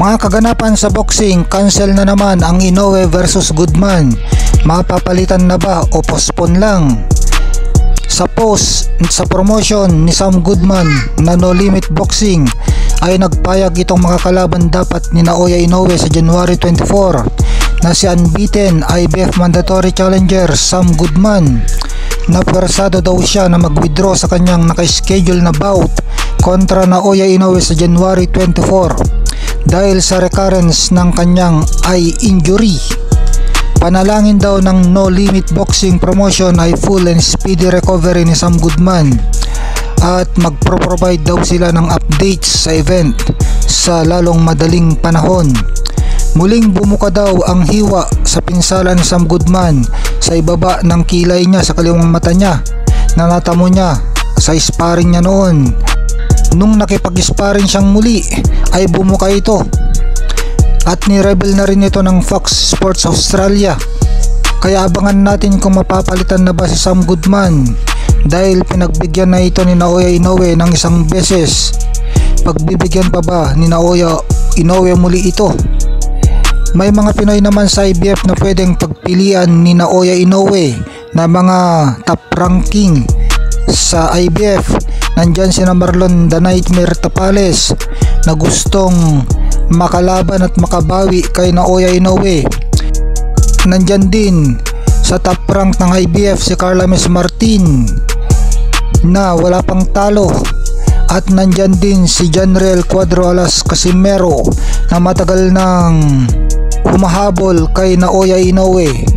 Mga kaganapan sa boxing, cancel na naman ang Inoue versus Goodman. Mapapalitan na ba o postpone lang? Sa post sa promotion ni Sam Goodman na No Limit Boxing ay nagpayag itong mga kalaban dapat ni Naoya Inoue sa January 24 na si unbeaten IBF Mandatory Challenger Sam Goodman na pwersado daw siya na mag-withdraw sa kanyang naka-schedule na bout kontra Naoya Inoue sa January 24 dahil sa recurrence ng kanyang eye injury. Panalangin daw ng No Limit Boxing Promotion ay full and speedy recovery ni Sam Goodman at magpro-provide daw sila ng updates sa event sa lalong madaling panahon. Muling bumuka daw ang hiwa sa pinsala ni Sam Goodman sa ibaba ng kilay niya sa kaliwang mata niya na natamo niya sa sparring niya noon. Nung nakipag-sparring siyang muli ay bumuka ito at ni-reveal na rin ito ng Fox Sports Australia. Kaya abangan natin kung mapapalitan na ba si Sam Goodman dahil pinagbigyan na ito ni Naoya Inoue ng isang beses. Pagbibigyan pa ba ni Naoya Inoue muli ito? May mga Pinoy naman sa IBF na pwedeng pagpilian ni Naoya Inoue na mga top ranking sa IBF. Nandyan si Marlon The Nightmare Tapales na gustong makalaban at makabawi kay Naoya Inoue. Nandyan din sa top rank ng IBF si Carlames Martin na wala pang talo. At nandyan din si Janriel Cuadro Alas Casimero na matagal nang humahabol kay Naoya Inoue.